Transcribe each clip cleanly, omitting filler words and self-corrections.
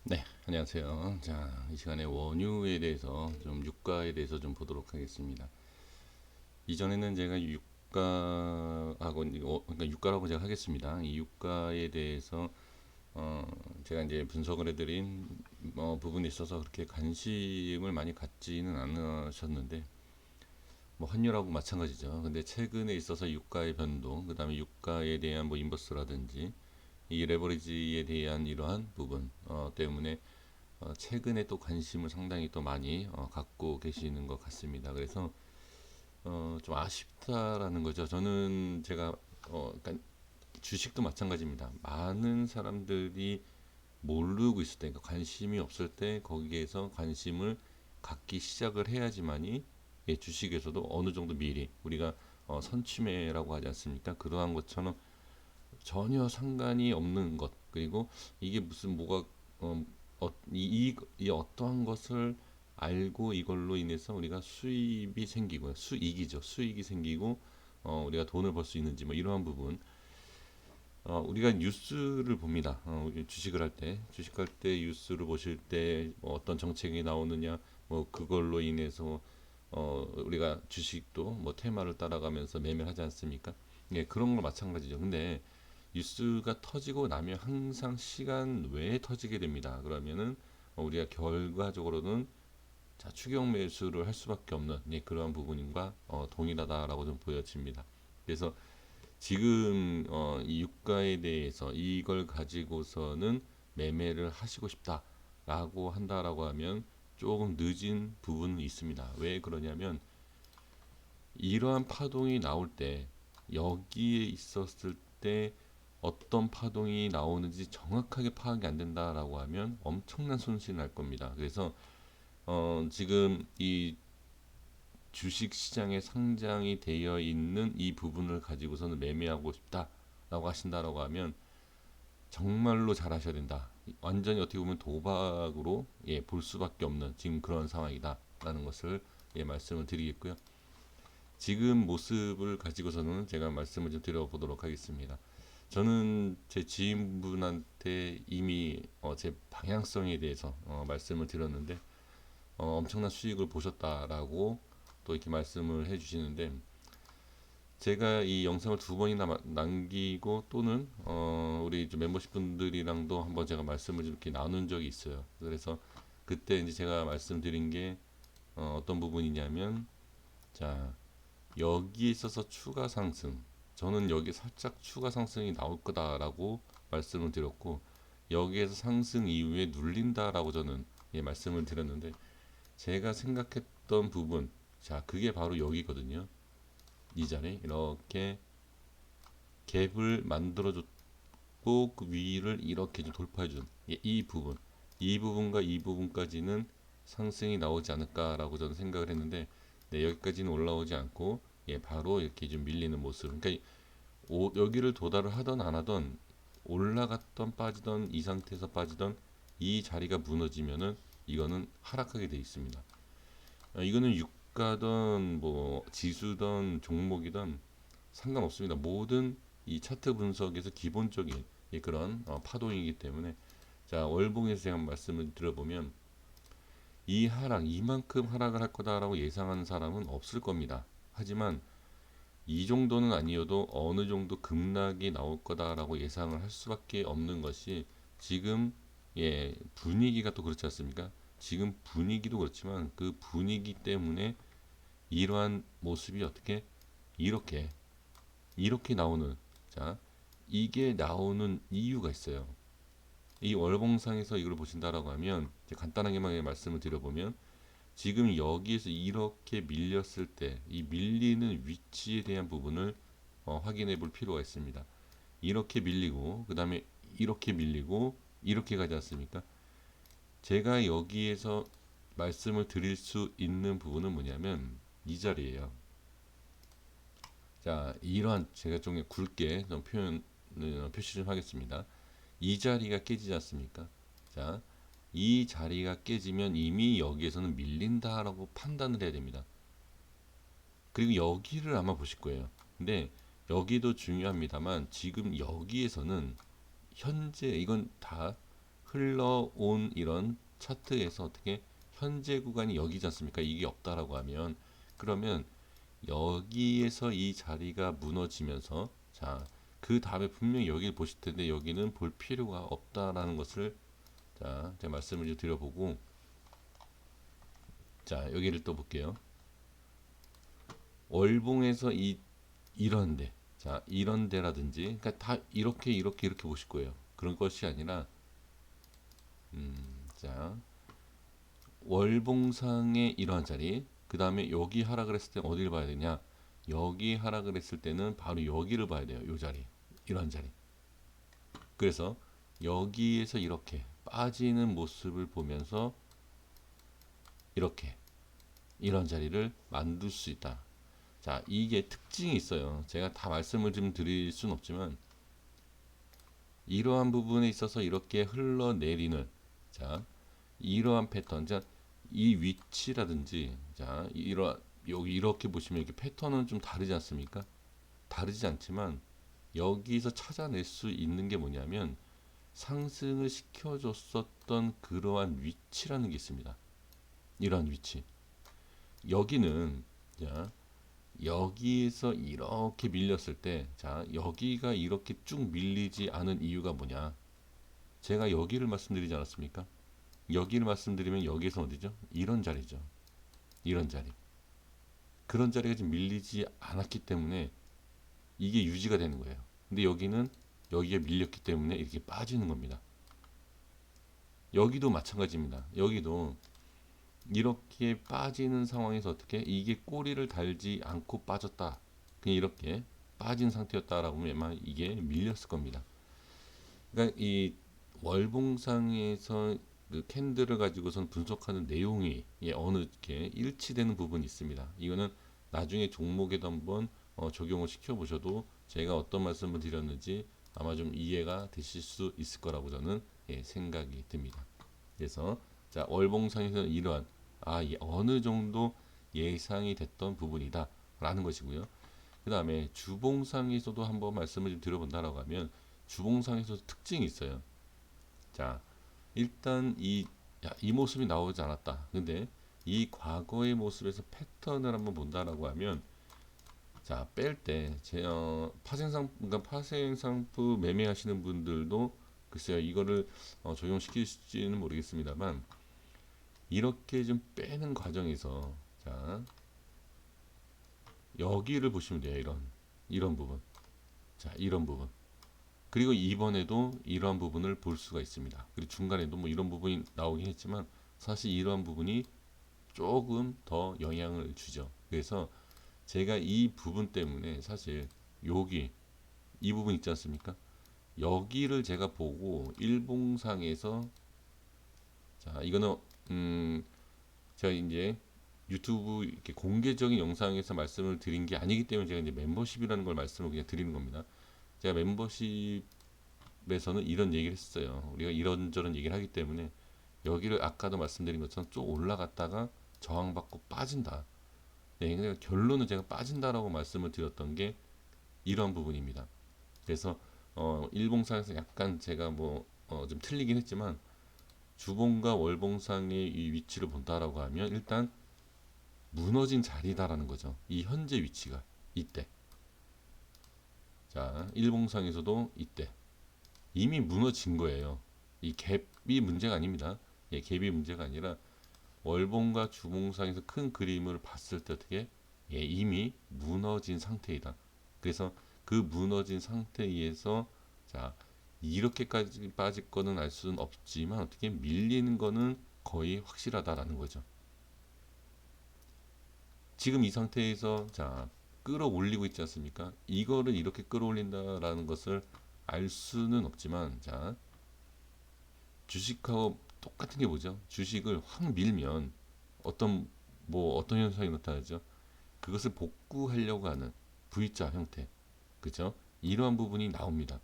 네, 안녕하세요. 자, 이 시간에 원유에 대해서 유가에 대해서 보도록 하겠습니다. 이전에는 제가 유가하고 그러니까 유가라고 제가 하겠습니다. 이 유가에 대해서 어, 제가 이제 분석을 해드린 부분에 있어서 그렇게 관심을 많이 갖지는 않으셨는데 뭐 환율하고 마찬가지죠. 근데 최근에 있어서 유가의 변동, 그다음에 유가에 대한 뭐 인버스라든지 이 레버리지에 대한 이러한 부분 때문에 최근에 또 관심을 상당히 또 많이 갖고 계시는 것 같습니다. 그래서 좀 아쉽다라는 거죠. 저는 제가 그러니까 주식도 마찬가지입니다. 많은 사람들이 모르고 있을 때, 그러니까 관심이 없을 때 거기에서 관심을 갖기 시작을 해야지만이 예, 주식에서도 어느 정도 미리 우리가 선취매라고 하지 않습니까? 그러한 것처럼 전혀 상관이 없는 것 그리고 이게 무슨 뭐가 이 어떠한 것을 알고 이걸로 인해서 우리가 수입이 생기고 수익이죠 수익이 생기고 우리가 돈을 벌 수 있는지 뭐 이러한 부분 우리가 뉴스를 봅니다. 주식을 할 때 주식할 때 뉴스를 보실 때뭐 어떤 정책이 나오느냐 뭐 그걸로 인해서 우리가 주식도 뭐 테마를 따라가면서 매매를 하지 않습니까? 예, 그런 거 마찬가지죠. 근데 뉴스가 터지고 나면 항상 시간 외에 터지게 됩니다. 그러면은 우리가 결과적으로는 자, 추격 매수를 할 수밖에 없는 예, 그러한 부분과 동일하다라고 좀 보여집니다. 그래서 지금 이 유가에 대해서 이걸 가지고서는 매매를 하시고 싶다라고 한다라고 하면 조금 늦은 부분은 있습니다. 왜 그러냐면 이러한 파동이 나올 때 여기에 있었을 때 어떤 파동이 나오는지 정확하게 파악이 안 된다라고 하면 엄청난 손실이 날 겁니다. 그래서 지금 이 주식 시장에 상장이 되어 있는 이 부분을 가지고서는 매매하고 싶다라고 하신다라고 하면 정말로 잘하셔야 된다. 완전히 어떻게 보면 도박으로 예, 볼 수밖에 없는 지금 그런 상황이다라는 것을 예, 말씀을 드리겠고요. 지금 모습을 가지고서는 제가 말씀을 좀 드려보도록 하겠습니다. 저는 제 지인분한테 이미 제 방향성에 대해서 말씀을 드렸는데 엄청난 수익을 보셨다라고 또 이렇게 말씀을 해주시는데 제가 이 영상을 두 번이나 남기고 또는 우리 멤버십 분들이랑도 한번 제가 말씀을 좀 이렇게 나눈 적이 있어요. 그래서 그때 이제 제가 말씀드린 게 어떤 부분이냐면 자 여기에 있어서 추가 상승 저는 여기 살짝 추가 상승이 나올 거다라고 말씀을 드렸고 여기에서 상승 이후에 눌린다라고 저는 예, 말씀을 드렸는데 제가 생각했던 부분 자 그게 바로 여기거든요. 이 자리 이렇게 갭을 만들어줬고 그 위를 이렇게 좀 돌파해준 예, 이 부분 이 부분과 이 부분까지는 상승이 나오지 않을까라고 저는 생각을 했는데 네, 여기까지는 올라오지 않고 예, 바로 이렇게 좀 밀리는 모습 그러니까 여기를 도달을 하던 안 하던 올라갔던 빠지던 이 상태에서 빠지던 이 자리가 무너지면은 이거는 하락하게 돼 있습니다. 이거는 유가든 뭐 지수든 종목이든 상관없습니다. 모든 이 차트 분석에서 기본적인 그런 파동이기 때문에 자 월봉에서 제가 말씀을 드려보면 이 하락 이만큼 하락을 할 거다라고 예상하는 사람은 없을 겁니다. 하지만 이 정도는 아니어도 어느 정도 급락이 나올 거다라고 예상을 할 수밖에 없는 것이 지금 예 분위기가 또 그렇지 않습니까? 지금 분위기도 그렇지만 그 분위기 때문에 이러한 모습이 어떻게 이렇게 이렇게 나오는 자 이게 나오는 이유가 있어요. 이 월봉상에서 이걸 보신다라고 하면 간단하게만 말씀을 드려보면 지금 여기에서 이렇게 밀렸을 때 이 밀리는 위치에 대한 부분을 확인해 볼 필요가 있습니다. 이렇게 밀리고 그 다음에 이렇게 밀리고 이렇게 가지 않습니까? 제가 여기에서 말씀을 드릴 수 있는 부분은 뭐냐면 이 자리예요. 자, 이러한 제가 좀 굵게 좀 표시 좀 하겠습니다. 이 자리가 깨지지 않습니까? 자, 이 자리가 깨지면 이미 여기에서는 밀린다라고 판단을 해야 됩니다. 그리고 여기를 아마 보실 거예요. 근데 여기도 중요합니다만 지금 여기에서는 현재 이건 다 흘러온 이런 차트에서 어떻게 현재 구간이 여기지 않습니까? 이게 없다라고 하면 그러면 여기에서 이 자리가 무너지면서 자, 그 다음에 분명히 여기를 보실 텐데 여기는 볼 필요가 없다라는 것을 자, 제가 말씀을 좀 드려보고 자, 여기를 또 볼게요. 월봉에서 이런데 자, 이런데라든지 그러니까 다 이렇게 보실 거예요. 그런 것이 아니라 자, 월봉상의 이러한 자리 그 다음에 여기 하락을 했을 때 어디를 봐야 되냐 여기 하락을 했을 때는 바로 여기를 봐야 돼요. 요 자리 이런 자리 그래서 여기에서 이렇게 빠지는 모습을 보면서 이렇게 이런 자리를 만들 수 있다. 자 이게 특징이 있어요. 제가 다 말씀을 좀 드릴 수는 없지만 이러한 부분에 있어서 이렇게 흘러내리는 자 이러한 패턴 자 이 위치라든지 자 여기 이렇게 보시면 이렇게 패턴은 좀 다르지 않습니까? 다르지 않지만 여기서 찾아낼 수 있는 게 뭐냐면 상승을 시켜줬었던 그러한 위치라는 게 있습니다. 이러한 위치 여기는 자 여기에서 이렇게 밀렸을 때 자 여기가 이렇게 쭉 밀리지 않은 이유가 뭐냐 제가 여기를 말씀드리지 않았습니까? 여기를 말씀드리면 여기에서 어디죠? 이런 자리죠. 이런 자리. 그런 자리가 지금 밀리지 않았기 때문에 이게 유지가 되는 거예요. 근데 여기는 여기에 밀렸기 때문에 이렇게 빠지는 겁니다. 여기도 마찬가지입니다. 여기도 이렇게 빠지는 상황에서 어떻게 이게 꼬리를 달지 않고 빠졌다. 그냥 이렇게 빠진 상태였다라고 하면 아마 이게 밀렸을 겁니다. 그러니까 이 월봉상에서 그 캔들을 가지고선 분석하는 내용이 어느 이렇게 일치되는 부분이 있습니다. 이거는 나중에 종목에도 한번 적용을 시켜 보셔도 제가 어떤 말씀을 드렸는지 아마 좀 이해가 되실 수 있을 거라고 저는 생각이 듭니다. 그래서 자 월봉상에서는 이러한 어느 정도 예상이 됐던 부분이다라는 것이고요. 그 다음에 주봉상에서도 한번 말씀을 좀 드려본다라고 하면 주봉상에서도 특징이 있어요. 자 일단 이 모습이 나오지 않았다. 근데 이 과거의 모습에서 패턴을 한번 본다라고 하면 자 뺄 때 그러니까 파생상품 매매하시는 분들도 글쎄요 이거를 적용시킬지는 모르겠습니다만 이렇게 좀 빼는 과정에서 자 여기를 보시면 돼요. 이런 부분 자 이런 부분 그리고 이번에도 이러한 부분을 볼 수가 있습니다. 그리고 중간에도 뭐 이런 부분이 나오긴 했지만 사실 이러한 부분이 조금 더 영향을 주죠. 그래서 제가 이 부분 때문에 사실 여기 이 부분 있지 않습니까? 여기를 제가 보고 일봉상에서 자 이거는 제가 이제 유튜브 이렇게 공개적인 영상에서 말씀을 드린 게 아니기 때문에 제가 이제 멤버십이라는 걸 말씀을 그냥 드리는 겁니다. 제가 멤버십에서는 이런 얘기를 했어요. 우리가 이런저런 얘기를 하기 때문에 여기를 아까도 말씀드린 것처럼 쭉 올라갔다가 저항받고 빠진다. 네, 근데 결론은 제가 빠진다라고 말씀을 드렸던 게 이런 부분입니다. 그래서 일봉상에서 약간 제가 뭐 좀 틀리긴 했지만 주봉과 월봉상의 이 위치를 본다라고 하면 일단 무너진 자리다라는 거죠. 이 현재 위치가 이때. 자, 일봉상에서도 이때 이미 무너진 거예요. 이 갭이 문제가 아닙니다. 예, 갭이 문제가 아니라 월봉과 주봉상에서 큰 그림을 봤을 때 어떻게 이미 무너진 상태이다. 그래서 그 무너진 상태에서 자 이렇게까지 빠질 거는 알 수는 없지만 어떻게 밀리는 거는 거의 확실하다라는 거죠. 지금 이 상태에서 자 끌어올리고 있지 않습니까? 이거를 이렇게 끌어올린다라는 것을 알 수는 없지만 자 주식하고 똑같은 게 뭐죠? 주식을 확 밀면 어떤 어떤 현상이 나타나죠? 그것을 복구하려고 하는 V자 형태, 그죠? 이러한 부분이 나옵니다.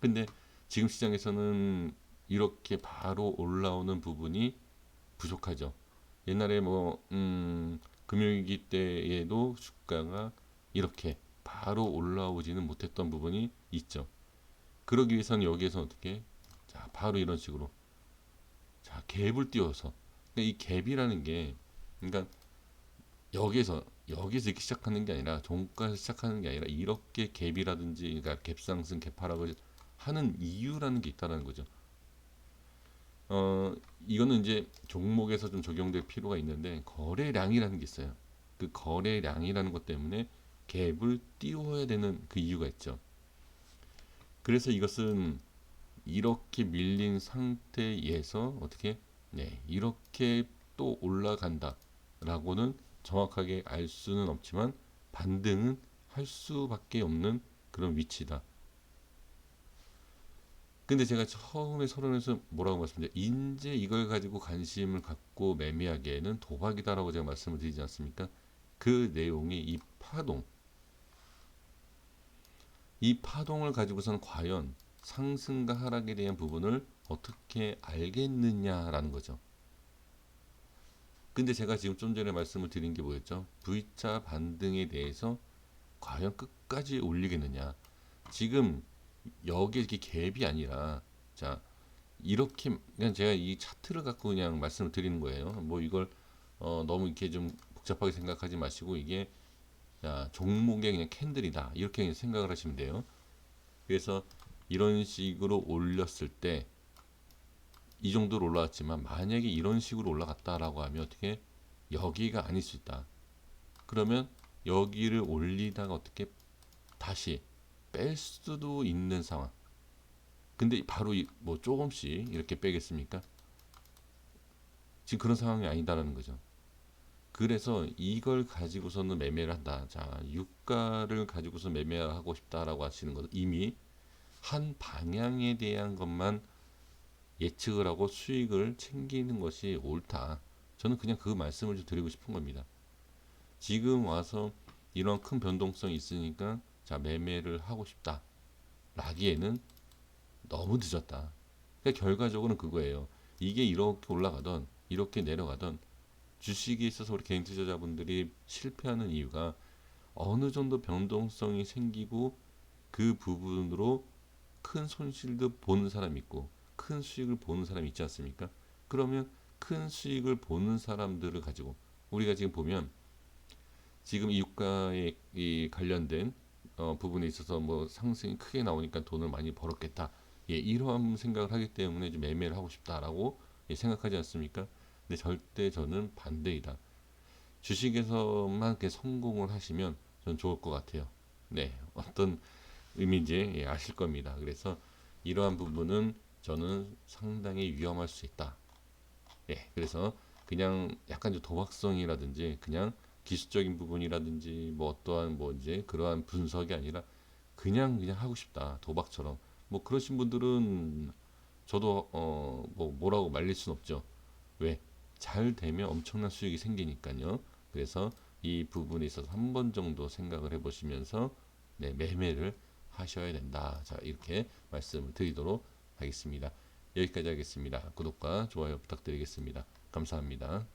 근데 지금 시장에서는 이렇게 바로 올라오는 부분이 부족하죠. 옛날에 금융위기 때에도 주가가 이렇게 바로 올라오지는 못했던 부분이 있죠. 그러기 위해서는 여기에서 어떻게 자 바로 이런 식으로 갭을 띄워서. 그러니까 이 갭이라는 게, 그러니까 여기서 이렇게 시작하는 게 아니라 종가에서 시작하는 게 아니라 이렇게 갭이라든지 그러니까 갭상승 갭하락을 하는 이유라는 게 있다는 거죠. 이거는 이제 종목에서 좀 적용될 필요가 있는데 거래량이라는 게 있어요. 그 거래량이라는 것 때문에 갭을 띄워야 되는 그 이유가 있죠. 그래서 이것은 이렇게 밀린 상태에서 어떻게 이렇게 또 올라간다라고는 정확하게 알 수는 없지만 반등은 할 수밖에 없는 그런 위치다. 근데 제가 처음에 서론에서 뭐라고 말씀드렸죠? 인제 이걸 가지고 관심을 갖고 매매하기에는 도박이다라고 제가 말씀을 드리지 않습니까? 그 내용이 이 파동을 가지고서는 과연 상승과 하락에 대한 부분을 어떻게 알겠느냐라는 거죠. 근데 제가 지금 좀 전에 말씀을 드린 게 뭐였죠? V자 반등에 대해서 과연 끝까지 올리겠느냐. 지금 여기에 이렇게 갭이 아니라 자 이렇게 그냥 제가 이 차트를 갖고 그냥 말씀을 드리는 거예요. 뭐 이걸 너무 이렇게 좀 복잡하게 생각하지 마시고 이게 자, 종목의 그냥 캔들이다 이렇게 그냥 생각을 하시면 돼요. 그래서 이런 식으로 올렸을 때 이 정도로 올라왔지만 만약에 이런 식으로 올라갔다라고 하면 어떻게 여기가 아닐 수 있다. 그러면 여기를 올리다가 어떻게 다시 뺄 수도 있는 상황. 근데 바로 뭐 조금씩 이렇게 빼겠습니까? 지금 그런 상황이 아니다라는 거죠. 그래서 이걸 가지고서는 매매를 한다. 자, 유가를 가지고서 매매하고 싶다라고 하시는 것은 이미 한 방향에 대한 것만 예측을 하고 수익을 챙기는 것이 옳다. 저는 그냥 그 말씀을 좀 드리고 싶은 겁니다. 지금 와서 이런 큰 변동성이 있으니까 자, 매매를 하고 싶다. 라기에는 너무 늦었다. 그러니까 결과적으로는 그거예요. 이게 이렇게 올라가던 이렇게 내려가던 주식에 있어서 우리 개인 투자자분들이 실패하는 이유가 어느 정도 변동성이 생기고 그 부분으로 큰 손실도 보는 사람이 있고 큰 수익을 보는 사람이 있지 않습니까? 그러면 큰 수익을 보는 사람들을 가지고 우리가 지금 보면 지금 이 유가에 이 관련된 부분에 있어서 뭐 상승이 크게 나오니까 돈을 많이 벌었겠다. 예, 이러한 생각을 하기 때문에 좀 매매를 하고 싶다라고 예, 생각하지 않습니까? 근데 절대 저는 반대이다. 주식에서만 이렇게 성공을 하시면 전 좋을 것 같아요. 네, 어떤 의미인지 예, 아실 겁니다. 그래서 이러한 부분은 저는 상당히 위험할 수 있다. 예, 그래서 그냥 약간 좀 도박성이라든지 그냥 기술적인 부분이라든지 뭐 어떠한 뭐 이제 그러한 분석이 아니라 그냥 하고 싶다 도박처럼 뭐 그러신 분들은 저도 뭐 뭐라고 말릴 순 없죠. 왜? 잘 되면 엄청난 수익이 생기니까요. 그래서 이 부분에 있어서 한 번 정도 생각을 해보시면서 네, 매매를 하셔야 된다. 자, 이렇게 말씀을 드리도록 하겠습니다. 여기까지 하겠습니다. 구독과 좋아요 부탁드리겠습니다. 감사합니다.